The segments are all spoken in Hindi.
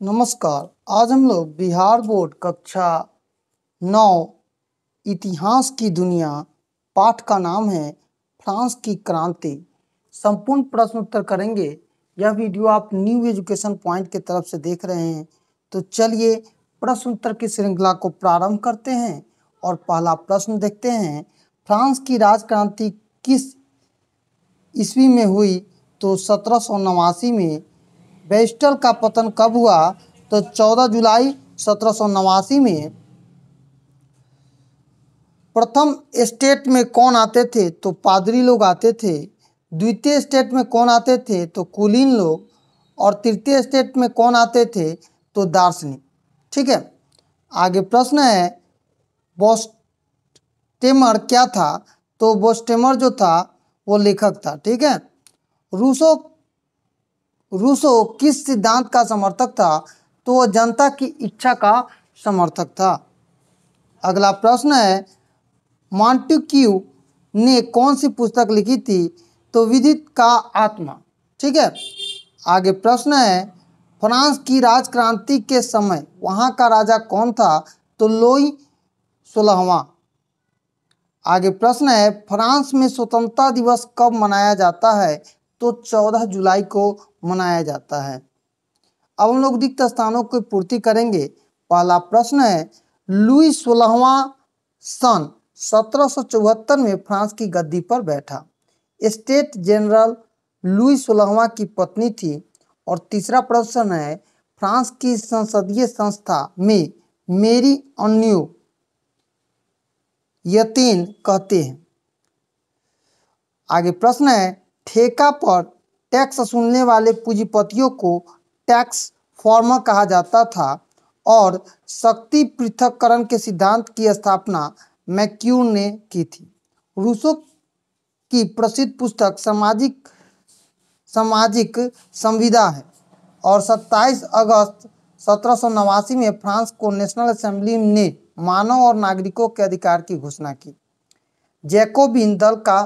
नमस्कार। आज हम लोग बिहार बोर्ड कक्षा 9 इतिहास की दुनिया पाठ का नाम है फ्रांस की क्रांति। संपूर्ण प्रश्न उत्तर करेंगे। यह वीडियो आप न्यू एजुकेशन पॉइंट की तरफ से देख रहे हैं। तो चलिए प्रश्न उत्तर की श्रृंखला को प्रारंभ करते हैं और पहला प्रश्न देखते हैं। फ्रांस की राजक्रांति किस ईस्वी में हुई? तो 1789 में। बेस्टल का पतन कब हुआ? तो 14 जुलाई 1789 में। प्रथम स्टेट में कौन आते थे? तो पादरी लोग आते थे। द्वितीय स्टेट में कौन आते थे? तो कुलीन लोग। और तृतीय स्टेट में कौन आते थे? तो दार्शनिक। ठीक है, आगे प्रश्न है बोस्टेमर क्या था? तो बोस्टेमर जो था वो लेखक था। ठीक है, रूसो किस सिद्धांत का समर्थक था? तो वह जनता की इच्छा का समर्थक था। अगला प्रश्न है मॉन्टेक्यू ने कौन सी पुस्तक लिखी थी? तो विदित का आत्मा। ठीक है, आगे प्रश्न है फ्रांस की राजक्रांति के समय वहां का राजा कौन था? तो लोई 16वां। आगे प्रश्न है फ्रांस में स्वतंत्रता दिवस कब मनाया जाता है? तो 14 जुलाई को मनाया जाता है। अब हम लोग रिक्त स्थानों की पूर्ति करेंगे। पहला प्रश्न है लुई 16वां सन 1774 में फ्रांस की गद्दी पर बैठा। स्टेट जनरल लुई 16वां की पत्नी थी। और तीसरा प्रश्न है फ्रांस की संसदीय संस्था में मेरी अन्यू यतीन कहते हैं। आगे प्रश्न है ठेका पर टैक्स वसूलने वाले पूंजीपतियों को टैक्स फॉर्मर कहा जाता था। और शक्ति पृथक्करण के सिद्धांत की स्थापना मैक्यूर ने की थी। रूसो की प्रसिद्ध पुस्तक सामाजिक संविदा है। और 27 अगस्त 1789 में फ्रांस को नेशनल असेंबली ने मानव और नागरिकों के अधिकार की घोषणा की। जैकोबिन दल का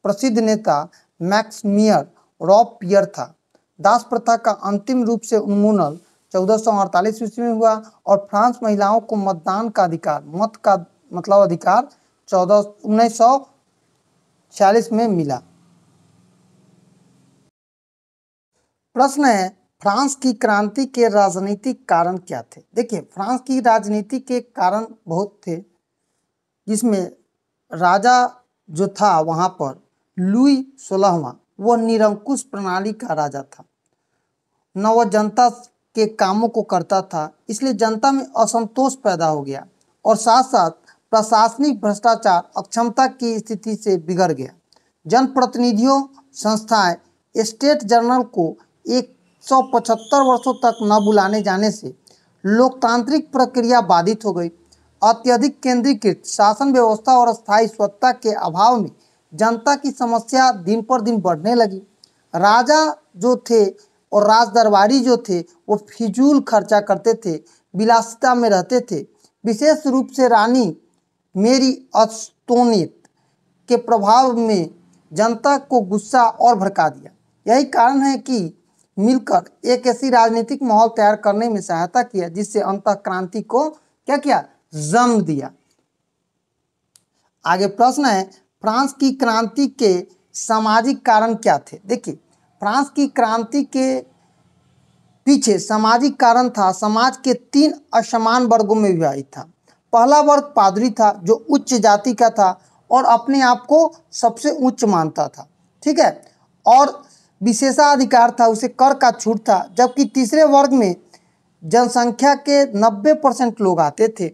प्रसिद्ध नेता मैक्समियर रॉबपियर था। दास प्रथा का अंतिम रूप से उन्मूलन 1448 ईस्वी में हुआ। और फ्रांस महिलाओं को मतदान का अधिकार, मत का मतलब अधिकार 1946 में मिला। प्रश्न है फ्रांस की क्रांति के राजनीतिक कारण क्या थे? देखिए, फ्रांस की राजनीति के कारण बहुत थे, जिसमें राजा जो था वहाँ पर लुई 16वां वह निरंकुश प्रणाली का राजा था। न वह जनता के कामों को करता था, इसलिए जनता में असंतोष पैदा हो गया। और साथ साथ प्रशासनिक भ्रष्टाचार अक्षमता की स्थिति से बिगड़ गया। जनप्रतिनिधियों संस्थाएं स्टेट जनरल को 175 वर्षों तक न बुलाने जाने से लोकतांत्रिक प्रक्रिया बाधित हो गई। अत्यधिक केंद्रीकृत शासन व्यवस्था और स्थायी स्वच्छता के अभाव में जनता की समस्या दिन पर दिन बढ़ने लगी। राजा जो थे और राज दरबारी जो थे वो फिजूल खर्चा करते थे, विलासिता में रहते थे। विशेष रूप से रानी मेरी अस्टोनित के प्रभाव में जनता को गुस्सा और भड़का दिया। यही कारण है कि मिलकर एक ऐसी राजनीतिक माहौल तैयार करने में सहायता किया जिससे अंतः क्रांति को क्या किया? जन्म दिया। आगे प्रश्न है फ्रांस की क्रांति के सामाजिक कारण क्या थे? देखिए, फ्रांस की क्रांति के पीछे सामाजिक कारण था। समाज के 3 असमान वर्गों में विभाजित था। पहला वर्ग पादरी था जो उच्च जाति का था और अपने आप को सबसे उच्च मानता था। ठीक है, और विशेषाधिकार था, उसे कर का छूट था। जबकि तीसरे वर्ग में जनसंख्या के 90% लोग आते थे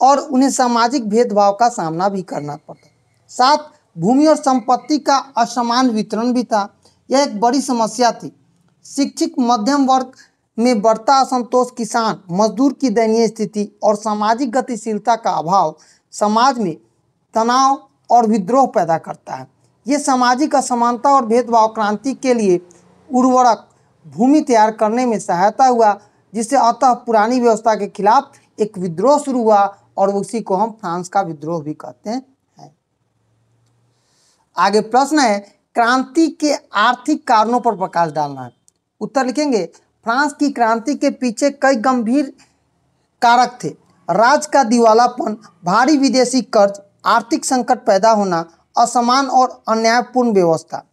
और उन्हें सामाजिक भेदभाव का सामना भी करना पड़ता। साथ भूमि और संपत्ति का असमान वितरण भी था। यह एक बड़ी समस्या थी। शिक्षित मध्यम वर्ग में बढ़ता असंतोष, किसान मजदूर की दयनीय स्थिति और सामाजिक गतिशीलता का अभाव समाज में तनाव और विद्रोह पैदा करता है। ये सामाजिक असमानता और भेदभाव क्रांति के लिए उर्वरक भूमि तैयार करने में सहायता हुआ, जिससे अतः पुरानी व्यवस्था के खिलाफ एक विद्रोह शुरू हुआ और उसी को हम फ्रांस का विद्रोह भी कहते हैं। आगे प्रश्न है क्रांति के आर्थिक कारणों पर प्रकाश डालना है। उत्तर लिखेंगे फ्रांस की क्रांति के पीछे कई गंभीर कारक थे। राज्य का दिवालापन, भारी विदेशी कर्ज, आर्थिक संकट पैदा होना, असमान और अन्यायपूर्ण व्यवस्था।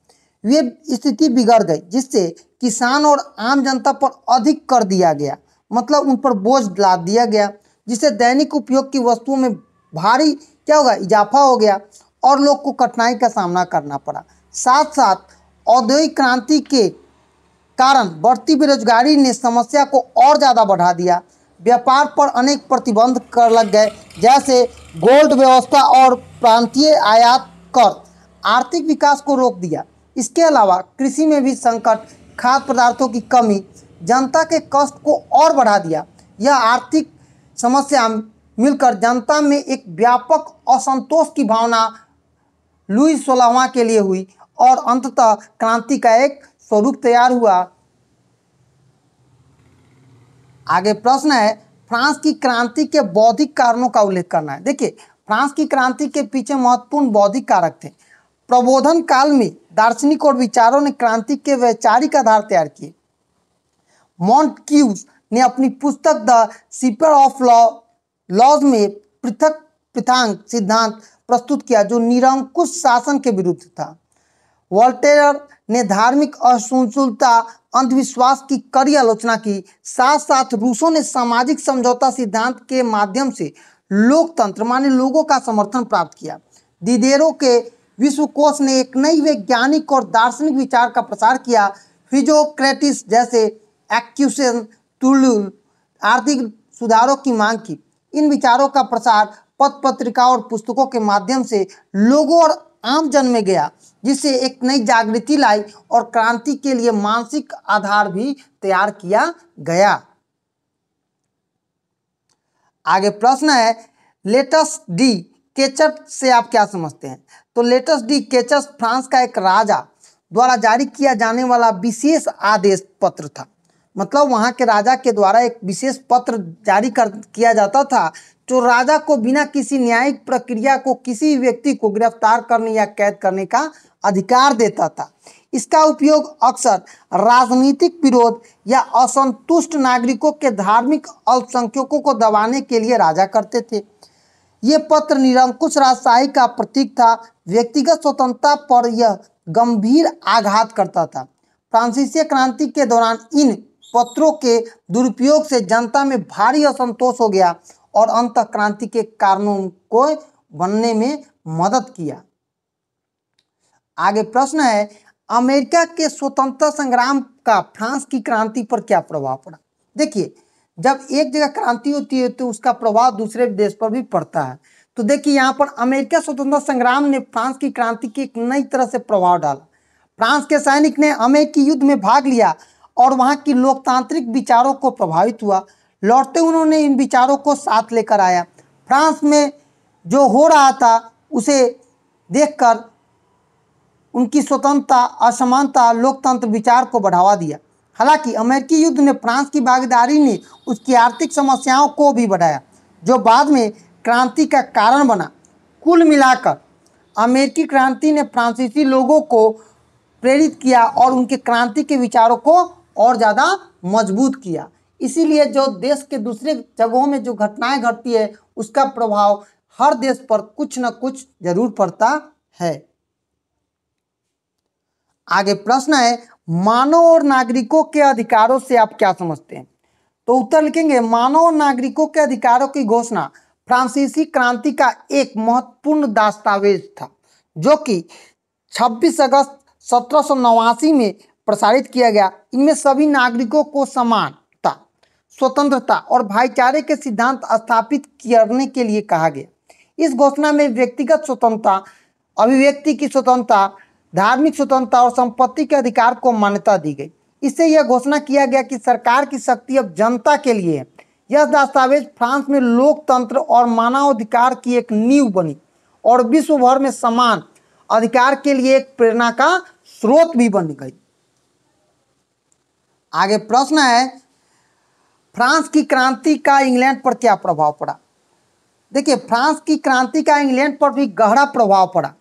वे स्थिति बिगड़ गई जिससे किसान और आम जनता पर अधिक कर दिया गया, मतलब उन पर बोझ लाद दिया गया, जिससे दैनिक उपयोग की वस्तुओं में भारी क्या होगा, इजाफा हो गया और लोग को कठिनाई का सामना करना पड़ा। साथ साथ औद्योगिक क्रांति के कारण बढ़ती बेरोजगारी ने समस्या को और ज़्यादा बढ़ा दिया। व्यापार पर अनेक प्रतिबंध कर लग गए, जैसे गोल्ड व्यवस्था और प्रांतीय आयात कर आर्थिक विकास को रोक दिया। इसके अलावा कृषि में भी संकट, खाद्य पदार्थों की कमी जनता के कष्ट को और बढ़ा दिया। यह आर्थिक समस्या मिलकर जनता में एक व्यापक असंतोष की भावना लुई 16वां के लिए हुई और अंततः क्रांति का एक स्वरूप तैयार हुआ। आगे प्रश्न है, फ्रांस की क्रांति के बौद्धिक कारणों का उल्लेख करना है। देखिए, फ्रांस की क्रांति के पीछे महत्वपूर्ण बौद्धिक कारक थे। प्रबोधन काल में दार्शनिक और विचारों ने क्रांति के वैचारिक आधार तैयार किए। मॉन्टक्यू ने अपनी पुस्तक द सीपर ऑफ लॉज में पृथक पृथांक सिद्धांत प्रस्तुत किया, जो निरंकुश शासन के विरुद्ध था। वोल्टेयर ने धार्मिक असहिष्णुता, अंधविश्वास की कड़ी आलोचना की। साथ साथ रूसों ने सामाजिक समझौता सिद्धांत के माध्यम से लोकतंत्र माने लोगों का समर्थन प्राप्त किया। दिदेरो के विश्वकोश ने एक नई वैज्ञानिक और दार्शनिक विचार का प्रसार किया। फिजियोक्रेटिस जैसे एक्यूशन तुलुल आर्थिक सुधारों की मांग की। इन विचारों का प्रसार पत्र पत्रिकाओं और पुस्तकों के माध्यम से लोगों और आम जन में गया, जिससे एक नई जागृति लाई और क्रांति के लिए मानसिक आधार भी तैयार किया गया। आगे प्रश्न है, लेटस डी केचस से आप क्या समझते हैं? तो लेटस डी केचस फ्रांस का एक राजा द्वारा जारी किया जाने वाला विशेष आदेश पत्र था। मतलब वहाँ के राजा के द्वारा एक विशेष पत्र जारी किया जाता था, जो राजा को बिना किसी न्यायिक प्रक्रिया को किसी व्यक्ति को गिरफ्तार करने या कैद करने का अधिकार देता था। इसका उपयोग अक्सर राजनीतिक विरोध या असंतुष्ट नागरिकों के धार्मिक अल्पसंख्यकों को दबाने के लिए राजा करते थे। ये पत्र निरंकुश राजशाही का प्रतीक था। व्यक्तिगत स्वतंत्रता पर यह गंभीर आघात करता था। फ्रांसीसी क्रांति के दौरान इन पत्रों के दुरुपयोग से जनता में भारी असंतोष हो गया और अंततः क्रांति के कारणों को बनने में मदद किया। आगे प्रश्न है, अमेरिका के स्वतंत्रता संग्राम का फ्रांस की क्रांति पर क्या प्रभाव पड़ा? देखिए, जब एक जगह क्रांति होती है तो उसका प्रभाव दूसरे देश पर भी पड़ता है। तो देखिए, यहाँ पर अमेरिका स्वतंत्रता संग्राम ने फ्रांस की क्रांति की एक नई तरह से प्रभाव डाला। फ्रांस के सैनिक ने अमेरिकी युद्ध में भाग लिया और वहाँ की लोकतांत्रिक विचारों को प्रभावित हुआ। लौटते उन्होंने इन विचारों को साथ लेकर आया। फ्रांस में जो हो रहा था उसे देखकर उनकी स्वतंत्रता, असमानता, लोकतंत्र विचार को बढ़ावा दिया। हालांकि अमेरिकी युद्ध ने फ्रांस की भागीदारी ने उसकी आर्थिक समस्याओं को भी बढ़ाया, जो बाद में क्रांति का कारण बना। कुल मिलाकर अमेरिकी क्रांति ने फ्रांसीसी लोगों को प्रेरित किया और उनके क्रांति के विचारों को और ज़्यादा मजबूत किया। इसीलिए जो देश के दूसरे जगहों में जो घटनाएं घटती है उसका प्रभाव हर देश पर कुछ न कुछ जरूर पड़ता है। आगे प्रश्न है, मानव और नागरिकों के अधिकारों से आप क्या समझते हैं? तो उत्तर लिखेंगे, मानव और नागरिकों के अधिकारों की घोषणा फ्रांसीसी क्रांति का एक महत्वपूर्ण दस्तावेज था, जो कि 26 अगस्त 1789 में प्रसारित किया गया। इनमें सभी नागरिकों को समानता, स्वतंत्रता और भाईचारे के सिद्धांत स्थापित करने के लिए कहा गया। इस घोषणा में व्यक्तिगत स्वतंत्रता, अभिव्यक्ति की स्वतंत्रता, धार्मिक स्वतंत्रता और संपत्ति के अधिकार को मान्यता दी गई। इससे यह घोषणा किया गया कि सरकार की शक्ति अब जनता के लिए है। यह दस्तावेज फ्रांस में लोकतंत्र और मानवाधिकार की एक नींव बनी और विश्व भर में समान अधिकार के लिए एक प्रेरणा का स्रोत भी बन गई। आगे प्रश्न है, फ्रांस की क्रांति का इंग्लैंड पर क्या प्रभाव पड़ा? देखिए, फ्रांस की क्रांति का इंग्लैंड पर भी गहरा प्रभाव पड़ा।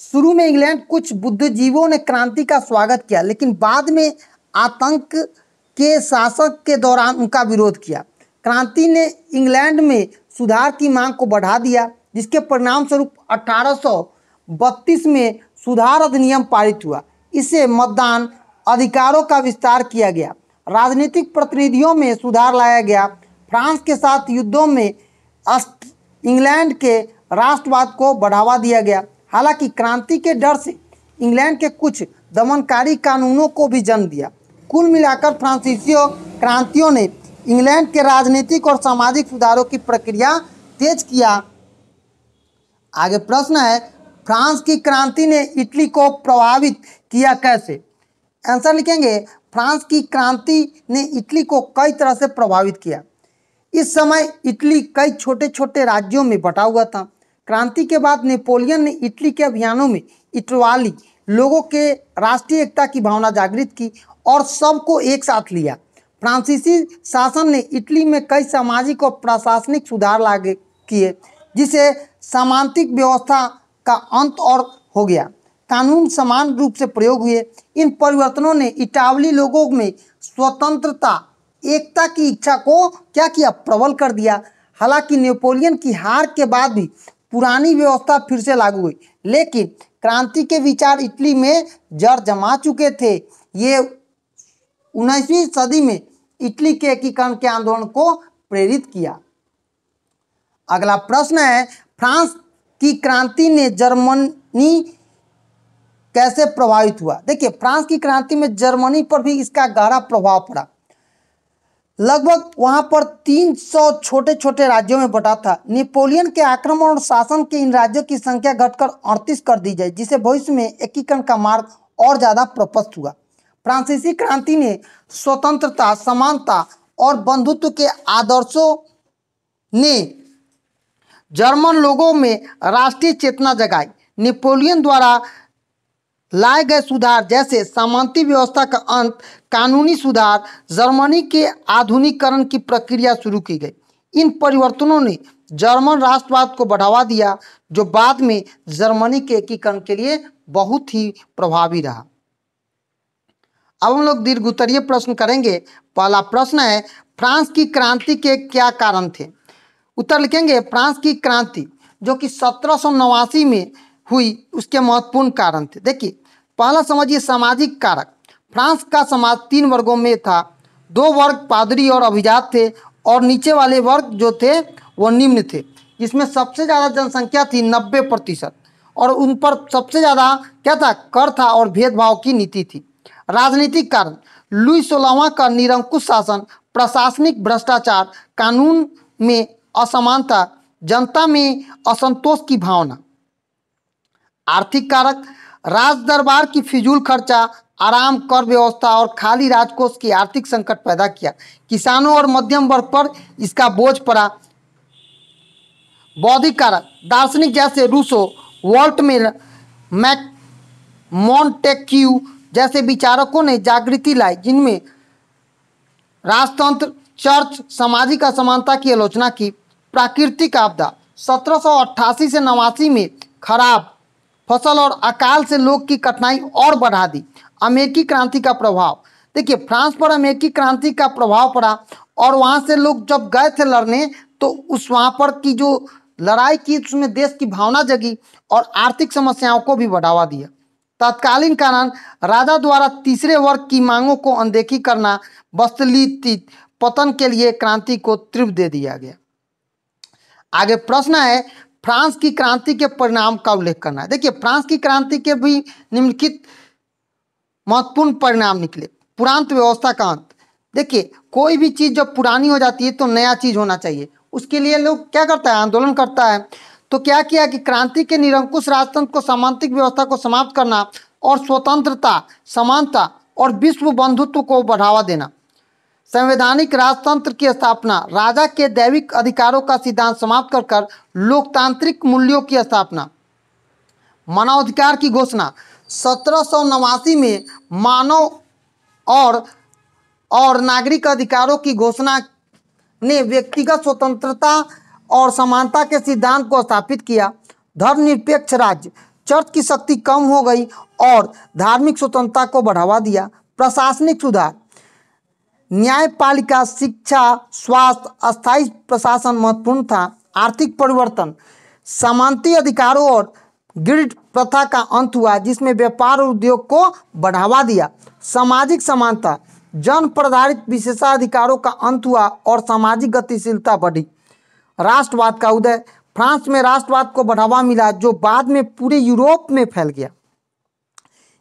शुरू में इंग्लैंड कुछ बुद्धिजीवियों ने क्रांति का स्वागत किया, लेकिन बाद में आतंक के शासक के दौरान उनका विरोध किया। क्रांति ने इंग्लैंड में सुधार की मांग को बढ़ा दिया, जिसके परिणाम स्वरूप 1832 में सुधार अधिनियम पारित हुआ। इससे मतदान अधिकारों का विस्तार किया गया, राजनीतिक प्रतिनिधियों में सुधार लाया गया। फ्रांस के साथ युद्धों में इंग्लैंड के राष्ट्रवाद को बढ़ावा दिया गया। हालांकि क्रांति के डर से इंग्लैंड के कुछ दमनकारी कानूनों को भी जन्म दिया। कुल मिलाकर फ्रांसीसी क्रांतियों ने इंग्लैंड के राजनीतिक और सामाजिक सुधारों की प्रक्रिया तेज किया। आगे प्रश्न है, फ्रांस की क्रांति ने इटली को प्रभावित किया कैसे? आंसर लिखेंगे, फ्रांस की क्रांति ने इटली को कई तरह से प्रभावित किया। इस समय इटली कई छोटे छोटे राज्यों में बटा हुआ था। क्रांति के बाद नेपोलियन ने इटली के अभियानों में इटवाली लोगों के राष्ट्रीय एकता की भावना जागृत की और सबको एक साथ लिया। फ्रांसीसी शासन ने इटली में कई सामाजिक और प्रशासनिक सुधार लागू किए, जिसे सामंतिक व्यवस्था का अंत और हो गया। कानून समान रूप से प्रयोग हुए। इन परिवर्तनों ने इटावली लोगों में स्वतंत्रता, एकता की इच्छा को क्या किया? प्रबल कर दिया। हालांकि नेपोलियन की हार के बाद भी पुरानी व्यवस्था फिर से लागू हुई, लेकिन क्रांति के विचार इटली में जड़ जमा चुके थे। ये 19वीं सदी में इटली के एकीकरण के आंदोलन को प्रेरित किया। अगला प्रश्न है, फ्रांस की क्रांति ने जर्मनी कैसे प्रभावित हुआ? देखिए, फ्रांस की क्रांति में जर्मनी पर भी इसका गहरा प्रभाव पड़ा। लगभग वहां पर 300 छोटे छोटे राज्यों में बटा था। नेपोलियन के आक्रमण और शासन के इन राज्यों की संख्या घटकर 38 कर दी जाए, जिसे भविष्य में एकीकरण का मार्ग और ज्यादा प्रशस्त हुआ। फ्रांसीसी क्रांति ने स्वतंत्रता, समानता और बंधुत्व के आदर्शों ने जर्मन लोगों में राष्ट्रीय चेतना जगाई। नेपोलियन द्वारा लाए गए सुधार जैसे सामंती व्यवस्था का अंत, कानूनी सुधार, जर्मनी के आधुनिकीकरण की प्रक्रिया शुरू की गई। इन परिवर्तनों ने जर्मन राष्ट्रवाद को बढ़ावा दिया, जो बाद में जर्मनी के एकीकरण के लिए बहुत ही प्रभावी रहा। अब हम लोग दीर्घ उत्तरीय प्रश्न करेंगे। पहला प्रश्न है, फ्रांस की क्रांति के क्या कारण थे? उत्तर लिखेंगे, फ्रांस की क्रांति जो कि 1789 में हुई, उसके महत्वपूर्ण कारण थे। देखिए, पहला समझिए सामाजिक कारक। फ्रांस का समाज 3 वर्गों में था। 2 वर्ग पादरी और अभिजात थे, और नीचे वाले वर्ग जो थे वो निम्न थे, जिसमें सबसे ज़्यादा जनसंख्या थी 90%, और उन पर सबसे ज़्यादा क्या था? कर था और भेदभाव की नीति थी। राजनीतिक कारण, लुई 16वां का निरंकुश शासन, प्रशासनिक भ्रष्टाचार, कानून में असमानता, जनता में असंतोष की भावना। आर्थिक कारक, राज दरबार की फिजूल खर्चा, आराम कर व्यवस्था और खाली राजकोष की आर्थिक संकट पैदा किया। किसानों और मध्यम वर्ग पर इसका बोझ पड़ा। बौद्धिक कारक, दार्शनिक जैसे रूसो, वोल्टेयर, मोंटेक्यू जैसे विचारकों ने जागृति लाई, जिनमें राजतंत्र, चर्च, सामाजिक असमानता की आलोचना की। प्राकृतिक आपदा, 1788 से 89 में खराब फसल और अकाल से लोग की कठिनाई और बढ़ा दी। अमेरिकी क्रांति का प्रभाव, देखिए फ्रांस पर अमेरिकी क्रांति का प्रभाव पड़ा, और वहाँ से लोग जब गए थे लड़ने, तो उस वहाँ पर की जो लड़ाई की, उसमें देश की भावना जगी और आर्थिक समस्याओं को भी बढ़ावा दिया। तत्कालीन कारण, राजा द्वारा तीसरे वर्ग की मांगों को अनदेखी करना, वस्तुलित पतन के लिए क्रांति को तीव्र दे दिया गया। आगे प्रश्न है, फ्रांस की क्रांति के परिणाम का उल्लेख करना है। देखिए, फ्रांस की क्रांति के भी निम्नलिखित महत्वपूर्ण परिणाम निकले। पुरांत व्यवस्था का अंत। देखिए, कोई भी चीज़ जब पुरानी हो जाती है तो नया चीज़ होना चाहिए। उसके लिए लोग क्या करता है? आंदोलन करता है। तो क्या किया कि क्रांति के निरंकुश राजतंत्र को, सामंतिक व्यवस्था को समाप्त करना और स्वतंत्रता, समानता और विश्व बंधुत्व को बढ़ावा देना। संवैधानिक राजतंत्र की स्थापना, राजा के दैविक अधिकारों का सिद्धांत समाप्त कर लोकतांत्रिक मूल्यों की स्थापना। मानवाधिकार की घोषणा, 1789 में मानव और नागरिक अधिकारों की घोषणा ने व्यक्तिगत स्वतंत्रता और समानता के सिद्धांत को स्थापित किया। धर्मनिरपेक्ष राज्य, चर्च की शक्ति कम हो गई और धार्मिक स्वतंत्रता को बढ़ावा दिया। प्रशासनिक सुधार, न्यायपालिका, शिक्षा, स्वास्थ्य, अस्थायी प्रशासन महत्वपूर्ण था। आर्थिक परिवर्तन, सामंती अधिकारों और गिल्ड प्रथा का अंत हुआ जिसमें व्यापार और उद्योग को बढ़ावा दिया। सामाजिक समानता, जन प्राधिकृत विशेषाधिकारों का अंत हुआ और सामाजिक गतिशीलता बढ़ी। राष्ट्रवाद का उदय, फ्रांस में राष्ट्रवाद को बढ़ावा मिला जो बाद में पूरे यूरोप में फैल गया।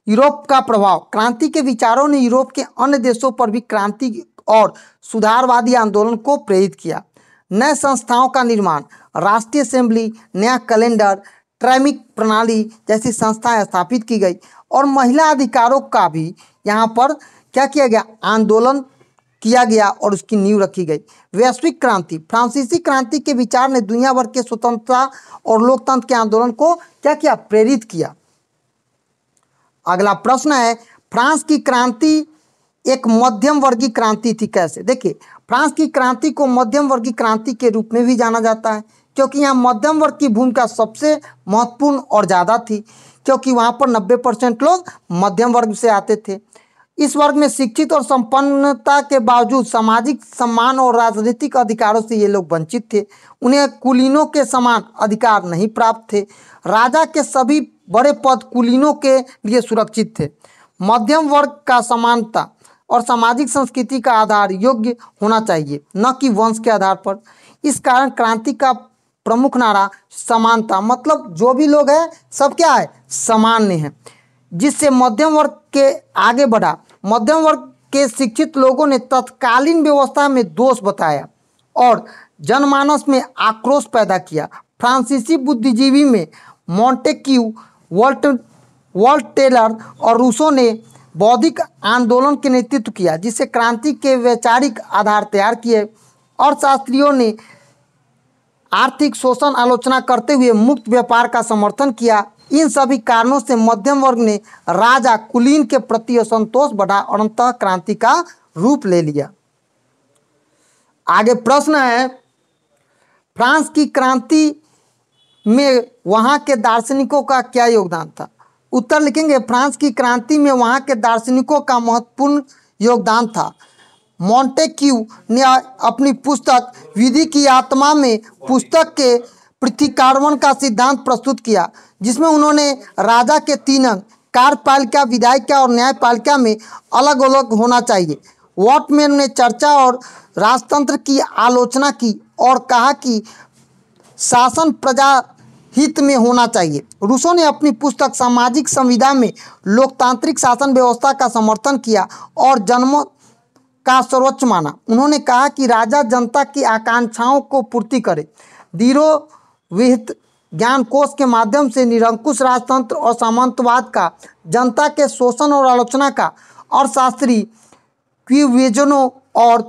यूरोप का प्रभाव, क्रांति के विचारों ने यूरोप के अन्य देशों पर भी क्रांति और सुधारवादी आंदोलन को प्रेरित किया। नए संस्थाओं का निर्माण, राष्ट्रीय असेंबली, नया कैलेंडर, ट्रैमिक प्रणाली जैसी संस्थाएं स्थापित की गई और महिला अधिकारों का भी यहाँ पर क्या किया गया, आंदोलन किया गया और उसकी नींव रखी गई। वैश्विक क्रांति, फ्रांसीसी क्रांति के विचार ने दुनिया भर के स्वतंत्रता और लोकतंत्र के आंदोलन को क्या किया, प्रेरित किया। अगला प्रश्न है, फ्रांस की क्रांति एक मध्यम वर्गीय क्रांति थी कैसे? देखिए, फ्रांस की क्रांति को मध्यम वर्गीय क्रांति के रूप में भी जाना जाता है क्योंकि यहाँ मध्यम वर्ग की भूमिका सबसे महत्वपूर्ण और ज़्यादा थी क्योंकि वहाँ पर 90% लोग मध्यम वर्ग से आते थे। इस वर्ग में शिक्षित और संपन्नता के बावजूद सामाजिक सम्मान और राजनीतिक अधिकारों से ये लोग वंचित थे। उन्हें कुलीनों के समान अधिकार नहीं प्राप्त थे। राजा के सभी बड़े पद कुलीनों के लिए सुरक्षित थे। मध्यम वर्ग का समानता और सामाजिक संस्कृति का आधार योग्य होना चाहिए, न कि वंश के आधार पर। इस कारण क्रांति का प्रमुख नारा समानता, मतलब जो भी लोग हैं सब क्या है, सामान्य है, जिससे मध्यम वर्ग के आगे बढ़ा। मध्यम वर्ग के शिक्षित लोगों ने तत्कालीन व्यवस्था में दोष बताया और जनमानस में आक्रोश पैदा किया। फ्रांसीसी बुद्धिजीवी में मॉन्टेक्यू, वोल्टेयर और रूसो ने बौद्धिक आंदोलन के नेतृत्व किया जिससे क्रांति के वैचारिक आधार तैयार किए। और शास्त्रियों ने आर्थिक शोषण आलोचना करते हुए मुक्त व्यापार का समर्थन किया। इन सभी कारणों से मध्यम वर्ग ने राजा कुलीन के प्रति असंतोष बढ़ा और अंततः क्रांति का रूप ले लिया। आगे प्रश्न है, फ्रांस की क्रांति में वहाँ के दार्शनिकों का क्या योगदान था? उत्तर लिखेंगे, फ्रांस की क्रांति में वहाँ के दार्शनिकों का महत्वपूर्ण योगदान था। मॉन्टेक्यू ने अपनी पुस्तक विधि की आत्मा में पुस्तक के पृथक्करण का सिद्धांत प्रस्तुत किया जिसमें उन्होंने राजा के 3 अंग, कार्यपालिका, विधायिका और न्यायपालिका में अलग अलग होना चाहिए। वॉटमैन ने चर्चा और राजतंत्र की आलोचना की और कहा कि शासन प्रजा हित में होना चाहिए। रूसो ने अपनी पुस्तक सामाजिक संविदा में लोकतांत्रिक शासन व्यवस्था का समर्थन किया और जन्म का सर्वोच्च माना। उन्होंने कहा कि राजा जनता की आकांक्षाओं को पूर्ति करे। दीरो विहित ज्ञान कोश के माध्यम से निरंकुश राजतंत्र और सामंतवाद का, जनता के शोषण और आलोचना का, और शास्त्री क्विवेजनो और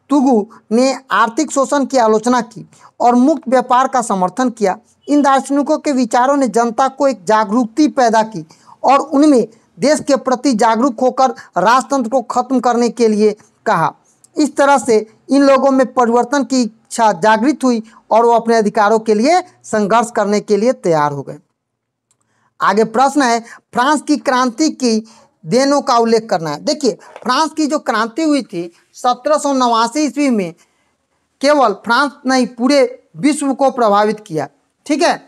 तुगु ने आर्थिक शोषण की आलोचना की और मुक्त व्यापार का समर्थन किया। इन दार्शनिकों के विचारों ने जनता को एक जागरूकता पैदा की और उनमें देश के प्रति जागरूक होकर राजतंत्र को खत्म करने के लिए कहा। इस तरह से इन लोगों में परिवर्तन की इच्छा जागृत हुई और वो अपने अधिकारों के लिए संघर्ष करने के लिए तैयार हो गए। आगे प्रश्न है, फ्रांस की क्रांति की देनों का उल्लेख करना है। देखिए, फ्रांस की जो क्रांति हुई थी 1789 ईस्वी में, केवल फ्रांस नहीं पूरे विश्व को प्रभावित किया। ठीक है,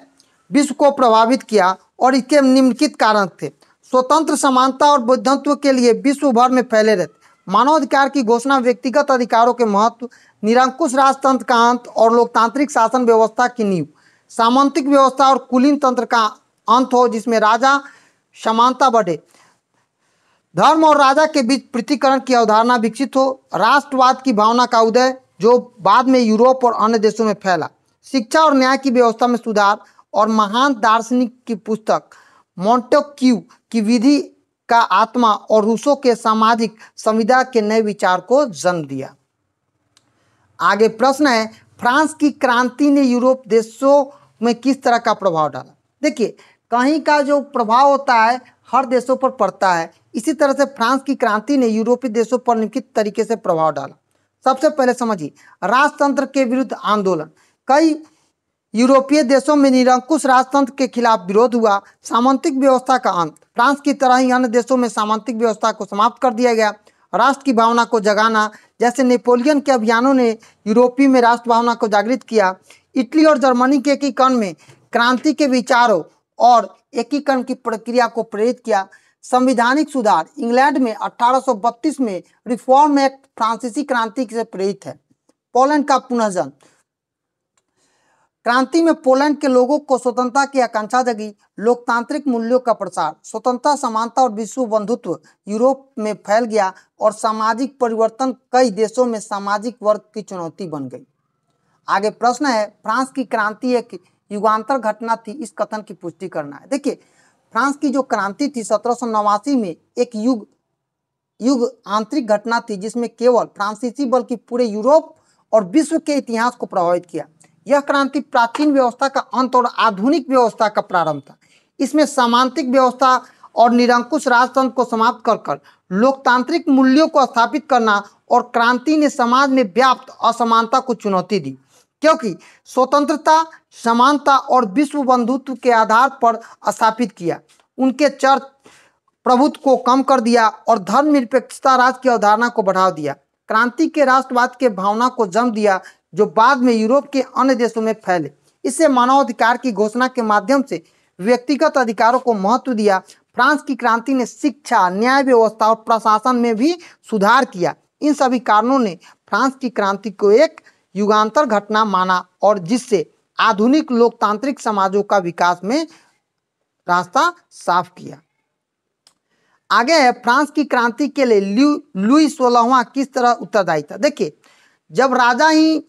विश्व को प्रभावित किया और इसके निम्नलिखित कारण थे। स्वतंत्र, समानता और बौद्धत्व के लिए विश्व भर में फैले रहते, मानवाधिकार की घोषणा, व्यक्तिगत अधिकारों के महत्व, निरंकुश राजतंत्र का अंत और लोकतांत्रिक शासन व्यवस्था की नींव, सामंतिक व्यवस्था और कुलीन तंत्र का अंत हो जिसमें राजा समानता बढ़े, धर्म और राजा के बीच पृथक्करण की अवधारणा विकसित हो, राष्ट्रवाद की भावना का उदय जो बाद में यूरोप और अन्य देशों में फैला, शिक्षा और न्याय की व्यवस्था में सुधार और महान दार्शनिक की पुस्तक मॉन्टेक्यू की विधि का आत्मा और रूसो के सामाजिक संविदा के नए विचार को जन्म दिया। आगे प्रश्न है, फ्रांस की क्रांति ने यूरोप देशों में किस तरह का प्रभाव डाला? देखिए, कहीं का जो प्रभाव होता है हर देशों पर पड़ता है। इसी तरह से फ्रांस की क्रांति ने यूरोपीय देशों पर निम्नलिखित तरीके से प्रभाव डाला। सबसे पहले समझिए, राजतंत्र के विरुद्ध आंदोलन। कई यूरोपीय देशों में निरंकुश राजतंत्र के खिलाफ विरोध हुआ। सामंतिक व्यवस्था का अंत, फ्रांस की तरह ही अन्य देशों में सामंतिक व्यवस्था को समाप्त कर दिया गया। राष्ट्र की भावना को जगाना, जैसे नेपोलियन के अभियानों ने यूरोपीय में राष्ट्र भावना को जागृत किया। इटली और जर्मनी के एकीकरण में क्रांति के विचारों और एकीकरण की प्रक्रिया को प्रेरित किया। संवैधानिक सुधार, इंग्लैंड में 1832 में रिफॉर्म एक्ट फ्रांसीसी क्रांति से प्रेरित है। पोलैंड का पुनर्जन्म, क्रांति में पोलैंड के लोगों को स्वतंत्रता की आकांक्षा जगी। लोकतांत्रिक मूल्यों का प्रसार, स्वतंत्रता, समानता और विश्व बंधुत्व यूरोप में फैल गया और सामाजिक परिवर्तन कई देशों में सामाजिक वर्ग की चुनौती बन गई। आगे प्रश्न है, फ्रांस की क्रांति एक युगांतर घटना थी, इस कथन की पुष्टि करना है। देखिए, फ्रांस की जो क्रांति थी 1789 में एक युग आंतरिक घटना थी, जिसमें केवल फ्रांसीसी बल्कि पूरे यूरोप और विश्व के इतिहास को प्रभावित किया। यह क्रांति प्राचीन व्यवस्था का अंत और आधुनिक व्यवस्था का प्रारंभ था। इसमें सामंतिक व्यवस्था और निरंकुश राजतंत्र को समाप्त कर लोकतांत्रिक मूल्यों को स्थापित करना, और क्रांति ने समाज में व्याप्त असमानता को चुनौती दी, क्योंकि स्वतंत्रता, समानता और विश्व बंधुत्व के आधार पर स्थापित किया। उनके चर्च प्रभुत्व को कम कर दिया और धर्मनिरपेक्षता राज की अवधारणा को बढ़ावा दिया। क्रांति के राष्ट्रवाद के भावना को जन्म दिया, जो बाद में यूरोप के अन्य देशों में फैले। इससे मानवाधिकार की घोषणा के माध्यम से व्यक्तिगत अधिकारों को महत्व दिया। फ्रांस की क्रांति ने शिक्षा, न्याय व्यवस्था और प्रशासन में भी सुधार किया। इन सभी कारणों ने फ्रांस की क्रांति को एक युगांतर घटना माना और जिससे आधुनिक लोकतांत्रिक समाजों का विकास में रास्ता साफ किया। आगे है, फ्रांस की क्रांति के लिए लुई 16वां किस तरह उत्तरदायी था। देखिए, जब राजा ही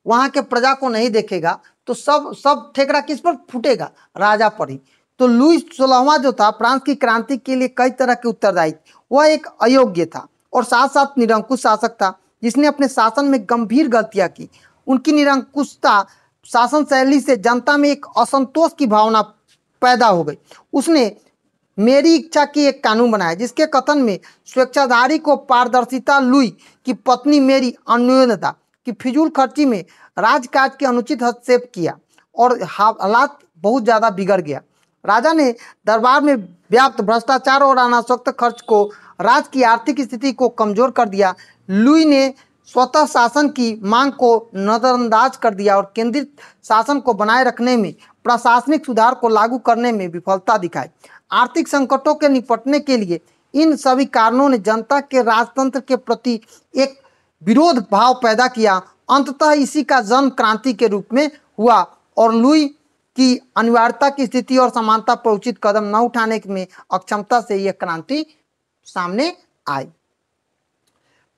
वहां के प्रजा को नहीं देखेगा तो सब ठेकरा किस पर फूटेगा, राजा पर ही। तो लुई 16वां जो था फ्रांस की क्रांति के लिए कई तरह के उत्तरदायी, वह एक अयोग्य था और साथ साथ निरंकुश शासक था, जिसने अपने शासन में गंभीर गलतियां की। उनकी निरंकुशता शासन शैली से जनता में एक असंतोष की भावना पैदा हो गई। उसने मेरी इच्छा की एक कानून बनाया, जिसके कथन में स्वेच्छाधारी को पारदर्शिता, लुई की पत्नी मेरी अन्योन्यता की फिजूल खर्ची में राजकाज के अनुचित हस्तक्षेप किया और हालात बहुत ज़्यादा बिगड़ गया। राजा ने दरबार में व्याप्त भ्रष्टाचार और अनावश्यक खर्च को राज्य की आर्थिक स्थिति को कमजोर कर दिया। लुई ने स्वतः शासन की मांग को नजरअंदाज कर दिया और केंद्रित शासन को बनाए रखने में, प्रशासनिक सुधार को लागू करने में विफलता दिखाई। आर्थिक संकटों के निपटने के लिए इन सभी कारणों ने जनता के राजतंत्र के प्रति एक विरोध भाव पैदा किया। अंततः इसी का जन्म क्रांति के रूप में हुआ और लुई की अनिवार्यता की स्थिति और समानता पर उचित कदम न उठाने में अक्षमता से यह क्रांति सामने आई।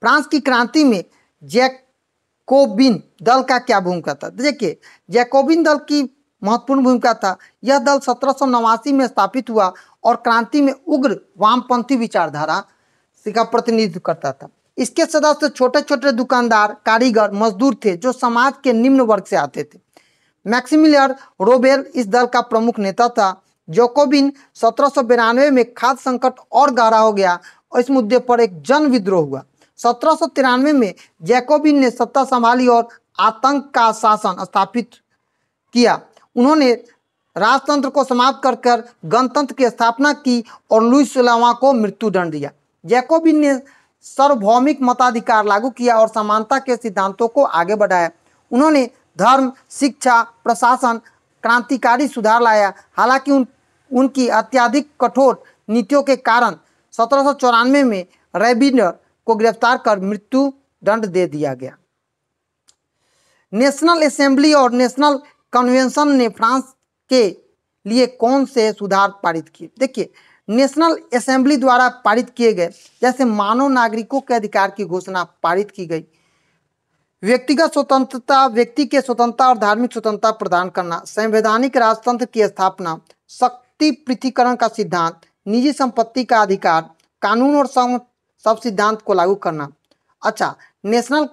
फ्रांस की क्रांति में जैकोबिन दल का क्या भूमिका था। देखिए, जैकोबिन दल की महत्वपूर्ण भूमिका था। यह दल 1789 में स्थापित हुआ और क्रांति में उग्र वामपंथी विचारधारा का प्रतिनिधित्व करता था। इसके सदस्य छोटे छोटे दुकानदार, कारीगर, मजदूर थे जो समाज के निम्न वर्ग से आते थे। मैक्सिमिलियन रोबेल इस दल का प्रमुख नेता था। जैकोबिन 1792 में खाद्य संकट और गहरा हो गया और इस मुद्दे पर एक जन विद्रोह हुआ। 1793 में जैकोबिन ने सत्ता संभाली और आतंक का शासन स्थापित किया। उन्होंने राजतंत्र को समाप्त कर गणतंत्र की स्थापना की और लुई 16वां को मृत्युदंड दिया। जैकोबिन ने सार्वभौमिक मताधिकार लागू किया और समानता के सिद्धांतों को आगे बढ़ाया। उन्होंने धर्म, शिक्षा, प्रशासन क्रांतिकारी सुधार लाया। हालांकि उनकी अत्यधिक कठोर नीतियों के कारण 1794 में रेबिनर को गिरफ्तार कर मृत्यु दंड दे दिया गया। नेशनल असेंबली और नेशनल कन्वेंशन ने फ्रांस के लिए कौन से सुधार पारित किए। देखिए, नेशनल असेंबली द्वारा पारित किए गए, जैसे मानव नागरिकों के अधिकार की घोषणा पारित की गई, व्यक्तिगत स्वतंत्रता, व्यक्ति के स्वतंत्रता और धार्मिक स्वतंत्रता प्रदान करना, संवैधानिक राजतंत्र की स्थापना, शक्ति पृथक्करण का सिद्धांत, निजी संपत्ति का अधिकार, कानून और सब सिद्धांत को लागू करना। अच्छा, नेशनल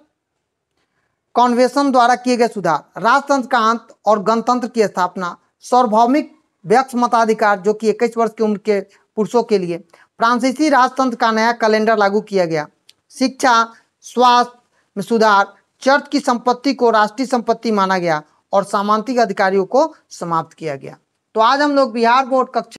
कन्वेंशन द्वारा किए गए सुधार, राजतंत्र का अंत और गणतंत्र की स्थापना, सार्वभौमिक व्यक्ति मताधिकार जो कि 21 वर्ष की उम्र के पुरुषों के लिए, फ्रांसीसी राजतंत्र का नया कैलेंडर लागू किया गया, शिक्षा, स्वास्थ्य में सुधार, चर्च की संपत्ति को राष्ट्रीय संपत्ति माना गया और सामंतिक अधिकारियों को समाप्त किया गया। तो आज हम लोग बिहार बोर्ड कक्षा